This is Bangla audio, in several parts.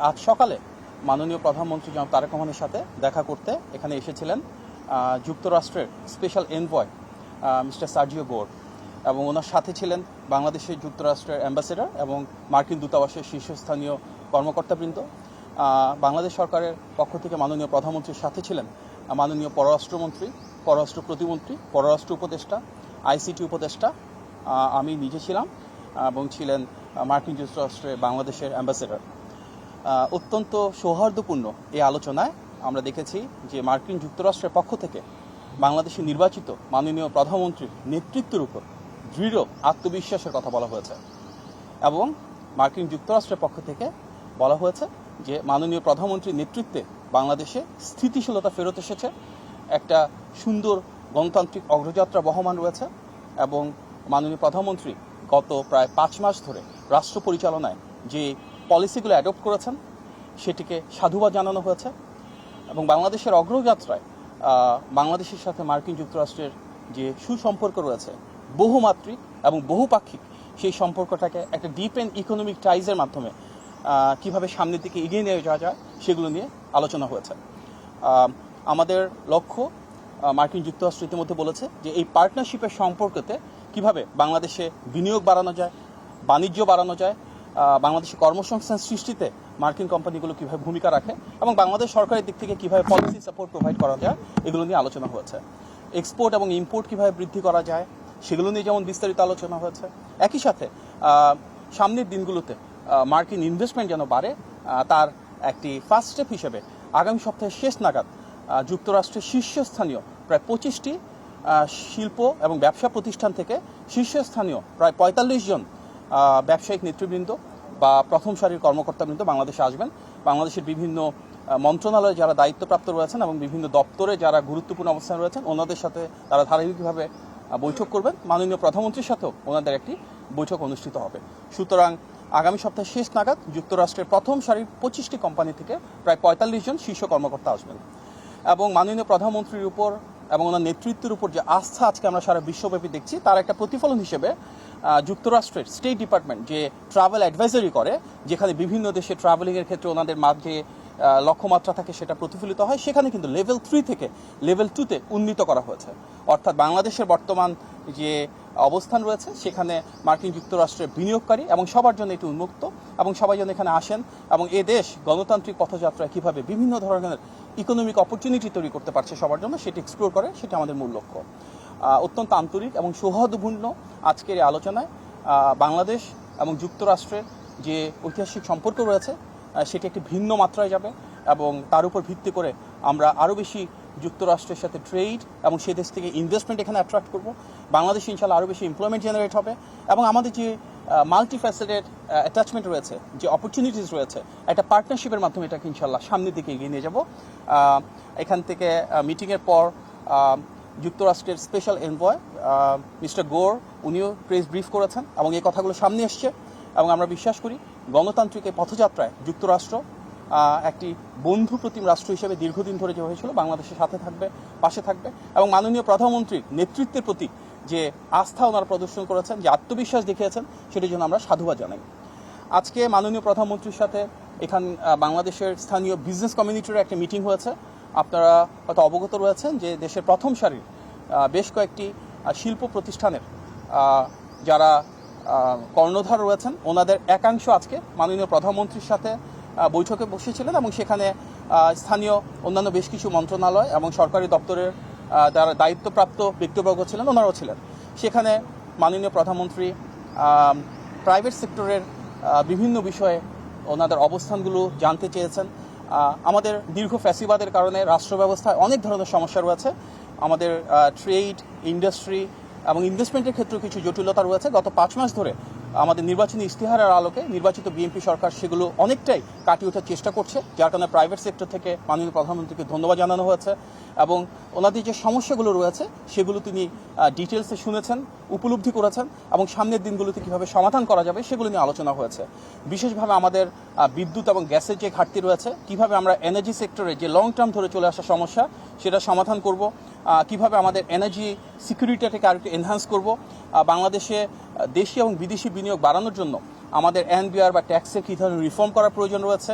আজ সকালে মাননীয় প্রধানমন্ত্রী জনাব তারেক রহমানের সাথে দেখা করতে এখানে এসেছিলেন যুক্তরাষ্ট্রের স্পেশাল এনভয় মিস্টার সার্জিও গোর, এবং ওনার সাথে ছিলেন বাংলাদেশের যুক্তরাষ্ট্রের অ্যাম্বাসেডর এবং মার্কিন দূতাবাসের শীর্ষস্থানীয় কর্মকর্তাবৃন্দ। বাংলাদেশ সরকারের পক্ষ থেকে মাননীয় প্রধানমন্ত্রীর সাথে ছিলেন মাননীয় পররাষ্ট্রমন্ত্রী, পররাষ্ট্র প্রতিমন্ত্রী, পররাষ্ট্র উপদেষ্টা, আইসিটি উপদেষ্টা, আমি নিজে ছিলাম, এবং ছিলেন মার্কিন যুক্তরাষ্ট্রে বাংলাদেশের অ্যাম্বাসেডর। অত্যন্ত সৌহার্দ্যপূর্ণ এই আলোচনায় আমরা দেখেছি যে মার্কিন যুক্তরাষ্ট্রের পক্ষ থেকে বাংলাদেশে নির্বাচিত মাননীয় প্রধানমন্ত্রীর নেতৃত্বের উপর দৃঢ় আত্মবিশ্বাসের কথা বলা হয়েছে, এবং মার্কিন যুক্তরাষ্ট্রের পক্ষ থেকে বলা হয়েছে যে মাননীয় প্রধানমন্ত্রীর নেতৃত্বে বাংলাদেশে স্থিতিশীলতা ফেরত এসেছে, একটা সুন্দর গণতান্ত্রিক অগ্রযাত্রা বহমান রয়েছে, এবং মাননীয় প্রধানমন্ত্রী গত প্রায় 5 মাস ধরে রাষ্ট্র পরিচালনায় যে পলিসিগুলো অ্যাডপ্ট করেছেন সেটিকে সাধুবাদ জানানো হয়েছে, এবং বাংলাদেশের অগ্রযাত্রায় বাংলাদেশের সাথে মার্কিন যুক্তরাষ্ট্রের যে সুসম্পর্ক রয়েছে বহুমাত্রিক এবং বহুপাক্ষিক, সেই সম্পর্কটাকে একটা ডিপ অ্যান্ড ইকোনমিক টাইজের মাধ্যমে কিভাবে সামনের দিকে এগিয়ে নিয়ে যাওয়া যায় সেগুলো নিয়ে আলোচনা হয়েছে। আমাদের লক্ষ্য, মার্কিন যুক্তরাষ্ট্র ইতিমধ্যে বলেছে যে এই পার্টনারশিপের সম্পর্কতে কিভাবে বাংলাদেশে বিনিয়োগ বাড়ানো যায়, বাণিজ্য বাড়ানো যায়, বাংলাদেশে কর্মসংস্থান সৃষ্টিতে মার্কিন কোম্পানিগুলো কীভাবে ভূমিকা রাখে, এবং বাংলাদেশ সরকারের দিক থেকে কীভাবে পলিসি সাপোর্ট প্রোভাইড করা যায়, এগুলো নিয়ে আলোচনা হয়েছে। এক্সপোর্ট এবং ইম্পোর্ট কীভাবে বৃদ্ধি করা যায় সেগুলো নিয়ে যেমন বিস্তারিত আলোচনা হয়েছে। একই সাথে সামনের দিনগুলোতে মার্কিন ইনভেস্টমেন্ট যেন বাড়ে, তার একটি ফার্স্ট স্টেপ হিসেবে আগামী সপ্তাহের শেষ নাগাদ যুক্তরাষ্ট্রের শীর্ষস্থানীয় প্রায় 25টি শিল্প এবং ব্যবসা প্রতিষ্ঠান থেকে শীর্ষস্থানীয় প্রায় 45 জন ব্যবসায়িক নেতৃবৃন্দ বা প্রথম সারির কর্মকর্তাবৃন্দ বাংলাদেশে আসবেন। বাংলাদেশের বিভিন্ন মন্ত্রণালয়ে যারা দায়িত্বপ্রাপ্ত রয়েছেন এবং বিভিন্ন দপ্তরে যারা গুরুত্বপূর্ণ অবস্থানে রয়েছেন ওনাদের সাথে তারা ধারাবাহিকভাবে বৈঠক করবেন। মাননীয় প্রধানমন্ত্রীর সাথেও ওনাদের একটি বৈঠক অনুষ্ঠিত হবে। সুতরাং আগামী সপ্তাহের শেষ নাগাদ যুক্তরাষ্ট্রের প্রথম সারির 25টি কোম্পানি থেকে প্রায় 45 জন শীর্ষ কর্মকর্তা আসবেন, এবং মাননীয় প্রধানমন্ত্রীর উপর এবং ওনার নেতৃত্বের উপর যে আস্থা আজকে আমরা সারা বিশ্বব্যাপী দেখছি, তার একটা প্রতিফলন হিসেবে যুক্তরাষ্ট্রের স্টেট ডিপার্টমেন্ট যে ট্রাভেল অ্যাডভাইজারি করে, যেখানে বিভিন্ন দেশে ট্রাভেলিংয়ের ক্ষেত্রে ওনাদের মাঝে লক্ষ্যমাত্রা থাকে সেটা প্রতিফলিত হয়, সেখানে কিন্তু লেভেল 3 থেকে লেভেল 2-তে উন্নীত করা হয়েছে। অর্থাৎ বাংলাদেশের বর্তমান যে অবস্থান রয়েছে সেখানে মার্কিন যুক্তরাষ্ট্রের বিনিয়োগকারী এবং সবার জন্য এটি উন্মুক্ত, এবং সবাই যেন এখানে আসেন এবং এ দেশ গণতান্ত্রিক পথযাত্রায় কীভাবে বিভিন্ন ধরনের ইকোনমিক অপরচুনিটি তৈরি করতে পারছে সবার জন্য সেটি এক্সপ্লোর করে, সেটা আমাদের মূল লক্ষ্য। অত্যন্ত আন্তরিক এবং সৌহার্দ্যপূর্ণ আজকের এই আলোচনায় বাংলাদেশ এবং যুক্তরাষ্ট্রের যে ঐতিহাসিক সম্পর্ক রয়েছে সেটি একটি ভিন্ন মাত্রায় যাবে, এবং তার উপর ভিত্তি করে আমরা আরও বেশি যুক্তরাষ্ট্রের সাথে ট্রেড এবং সে দেশ থেকে ইনভেস্টমেন্ট এখানে অ্যাট্রাক্ট করব। বাংলাদেশে ইনশাল্লাহ আরও বেশি এমপ্লয়মেন্ট জেনারেট হবে, এবং আমাদের যে মাল্টিফ্যাসেটেড অ্যাটাচমেন্ট রয়েছে, যে অপরচুনিটিস রয়েছে, একটা পার্টনারশিপের মাধ্যমে এটাকে ইনশাল্লাহ সামনের দিকে এগিয়ে নিয়ে যাব। এখান থেকে মিটিংয়ের পর যুক্তরাষ্ট্রের স্পেশাল এনভয় মিস্টার গোর উনিও প্রেস ব্রিফ করেছেন, এবং এই কথাগুলো সামনে এসছে, এবং আমরা বিশ্বাস করি গণতান্ত্রিক এই পথযাত্রায় যুক্তরাষ্ট্র একটি বন্ধুপ্রতিম রাষ্ট্র হিসেবে দীর্ঘদিন ধরে যে হয়েছিল বাংলাদেশের সাথে থাকবে, পাশে থাকবে, এবং মাননীয় প্রধানমন্ত্রীর নেতৃত্বের প্রতি যে আস্থা ওনারা প্রদর্শন করেছেন, যে আত্মবিশ্বাস দেখিয়েছেন, সেটির জন্য আমরা সাধুবাদ জানাই। আজকে মাননীয় প্রধানমন্ত্রীর সাথে এখান বাংলাদেশের স্থানীয় বিজনেস কমিউনিটির একটা মিটিং হয়েছে। আপনারা হয়তো অবগত রয়েছেন যে দেশের প্রথম সারির বেশ কয়েকটি শিল্প প্রতিষ্ঠানের যারা কর্ণধার রয়েছেন ওনাদের একাংশ আজকে মাননীয় প্রধানমন্ত্রীর সাথে বৈঠকে বসেছিলেন, এবং সেখানে স্থানীয় অন্যান্য বেশ কিছু মন্ত্রণালয় এবং সরকারি দপ্তরের যারা দায়িত্বপ্রাপ্ত ব্যক্তিবর্গ ছিলেন ওনারাও ছিলেন। সেখানে মাননীয় প্রধানমন্ত্রী প্রাইভেট সেক্টরের বিভিন্ন বিষয়ে ওনাদের অবস্থানগুলো জানতে চেয়েছেন। আমাদের দীর্ঘ ফ্যাসিবাদের কারণে রাষ্ট্র ব্যবস্থায় অনেক ধরনের সমস্যা রয়েছে, আমাদের ট্রেড, ইন্ডাস্ট্রি এবং ইনভেস্টমেন্টের ক্ষেত্রেও কিছু জটিলতা রয়েছে। গত 5 মাস ধরে আমাদের নির্বাচনী ইশতেহারের আলোকে নির্বাচিত বিএনপি সরকার সেগুলো অনেকটাই কাটিয়ে ওঠার চেষ্টা করছে, যার কারণে প্রাইভেট সেক্টর থেকে মাননীয় প্রধানমন্ত্রীকে ধন্যবাদ জানানো হয়েছে, এবং ওনাদের যে সমস্যাগুলো রয়েছে সেগুলো তিনি ডিটেলসে শুনেছেন, উপলব্ধি করেছেন, এবং সামনের দিনগুলোতে কীভাবে সমাধান করা যাবে সেগুলো নিয়ে আলোচনা হয়েছে। বিশেষভাবে আমাদের বিদ্যুৎ এবং গ্যাসের যে ঘাটতি রয়েছে, কিভাবে আমরা এনার্জি সেক্টরে যে লং টার্ম ধরে চলে আসা সমস্যা সেটা সমাধান করব, কিভাবে আমাদের এনার্জি সিকিউরিটিটাকে আরেকটু এনহ্যান্স করব, বাংলাদেশে দেশি এবং বিদেশি বিনিয়োগ বাড়ানোর জন্য আমাদের এনবিআর বা ট্যাক্সে কী ধরনের রিফর্ম করার প্রয়োজন রয়েছে,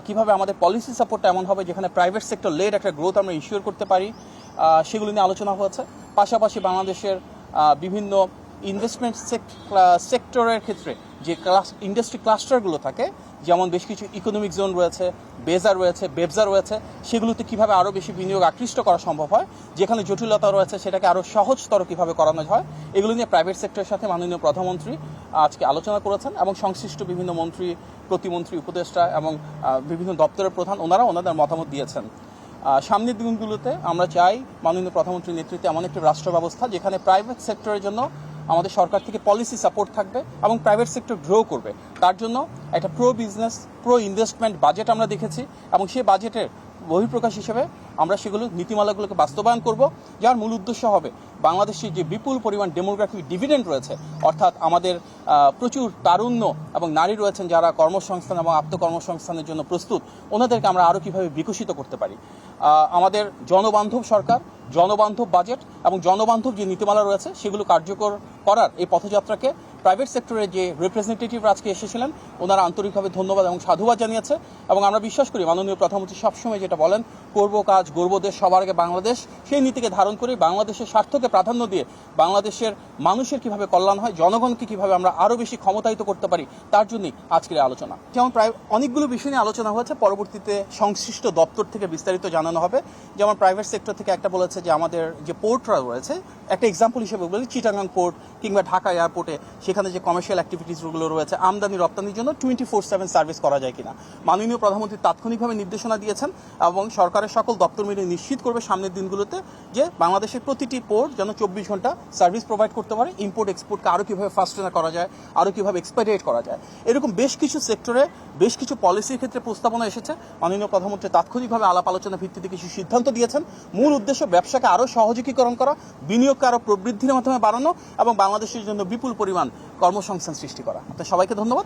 কিভাবে আমাদের পলিসি সাপোর্টটা এমন হবে যেখানে প্রাইভেট সেক্টর লেড একটা গ্রোথ আমরা ইনশিওর করতে পারি, সেগুলো নিয়ে আলোচনা হয়েছে। পাশাপাশি বাংলাদেশের বিভিন্ন ইনভেস্টমেন্ট সেক্টরের ক্ষেত্রে যে ইন্ডাস্ট্রি ক্লাস্টারগুলো থাকে, যেমন বেশ কিছু ইকোনমিক জোন রয়েছে, বেজা রয়েছে, বেবজা রয়েছে, সেগুলোতে কিভাবে আরও বেশি বিনিয়োগ আকৃষ্ট করা সম্ভব হয়, যেখানে জটিলতা রয়েছে সেটাকে আরও সহজতর কিভাবে করানো হয়, এগুলো নিয়ে প্রাইভেট সেক্টরের সাথে মাননীয় প্রধানমন্ত্রী আজকে আলোচনা করেছেন এবং সংশ্লিষ্ট বিভিন্ন মন্ত্রী, প্রতিমন্ত্রী, উপদেষ্টা এবং বিভিন্ন দপ্তরের প্রধান ওনাদের মতামত দিয়েছেন। সামনের দিনগুলোতে আমরা চাই মাননীয় প্রধানমন্ত্রীর নেতৃত্বে এমন একটি রাষ্ট্র ব্যবস্থা যেখানে প্রাইভেট সেক্টরের জন্য আমাদের সরকার থেকে পলিসি সাপোর্ট থাকবে এবং প্রাইভেট সেক্টর গ্রো করবে। তার জন্য একটা pro business, pro investment budget আমরা দেখেছি এবং সেই বাজেটের বহিঃপ্রকাশ হিসেবে আমরা সেগুলো নীতিমালাগুলোকে বাস্তবায়ন করব, যার মূল উদ্দেশ্য হবে বাংলাদেশের যে বিপুল পরিমাণ ডেমোগ্রাফিক ডিভিডেন্ড রয়েছে, অর্থাৎ আমাদের প্রচুর তারুণ্য এবং নারী রয়েছেন যারা কর্মসংস্থান এবং আত্মকর্মসংস্থানের জন্য প্রস্তুত, ওনাদেরকে আমরা আরও কীভাবে বিকশিত করতে পারি। আমাদের জনবান্ধব সরকার, জনবান্ধব বাজেট এবং জনবান্ধব যে নীতিমালা রয়েছে সেগুলো কার্যকর করার এই পথযাত্রাকে প্রাইভেট সেক্টরের যে রিপ্রেজেন্টেটিভরা আজকে এসেছিলেন ওনারা আন্তরিকভাবে ধন্যবাদ এবং সাধুবাদ জানিয়েছে। এবং আমরা বিশ্বাস করি মাননীয় প্রধানমন্ত্রী সবসময় যেটা বলেন, করব কাজ গর্ব দেশ, সবার আগে বাংলাদেশ, সেই নীতিকে ধারণ করে বাংলাদেশের স্বার্থকে প্রাধান্য দিয়ে বাংলাদেশের মানুষের কিভাবে কল্যাণ হয়, জনগণকে কিভাবে আমরা আরও বেশি ক্ষমতায়িত করতে পারি, তার জন্যই আজকের আলোচনা। যেমন প্রায় অনেকগুলো বিষয় নিয়ে আলোচনা হয়েছে, পরবর্তীতে সংশ্লিষ্ট দপ্তর থেকে বিস্তারিত জানানো হবে। যেমন প্রাইভেট সেক্টর থেকে একটা বলেছে যে আমাদের যে পোর্টরা রয়েছে, একটা এক্সাম্পল হিসেবে বলি চিটাগাং পোর্ট কিংবা ঢাকা এয়ারপোর্টে সেখানে যে কমার্শিয়াল অ্যাক্টিভিটিসগুলো রয়েছে, আমদানি রপ্তানির জন্য 24/7 সার্ভিস করা যায় কিনা। মাননীয় প্রধানমন্ত্রী তাৎক্ষণিকভাবে নির্দেশনা দিয়েছেন এবং সরকারের সকল দপ্তর মিলে নিশ্চিত করবে সামনের দিনগুলোতে যে বাংলাদেশের প্রতিটি পোর্ট যেন 24 ঘন্টা সার্ভিস প্রোভাইড করতে পারে, ইম্পোর্ট এক্সপোর্টকে আরও কীভাবে ফাস্টেনার করা যায়, আরও কীভাবে এক্সপেডিয়েট করা যায়। এরকম বেশ কিছু সেক্টরে বেশ কিছু পলিসির ক্ষেত্রে প্রস্তাবনা এসেছে। মাননীয় প্রধানমন্ত্রী তাৎক্ষণিকভাবে আলাপ আলোচনা ভিত্তিতে কিছু সিদ্ধান্ত দিয়েছেন। মূল উদ্দেশ্য ব্যবসাকে আরও সহযোগীকরণ করা, বিনিয়োগকে আরও প্রবৃদ্ধির মাধ্যমে বাড়ানো এবং বাংলাদেশের জন্য বিপুল পরিমাণ কর্মসংস্থান সৃষ্টি করা। আপনাদের সবাইকে ধন্যবাদ।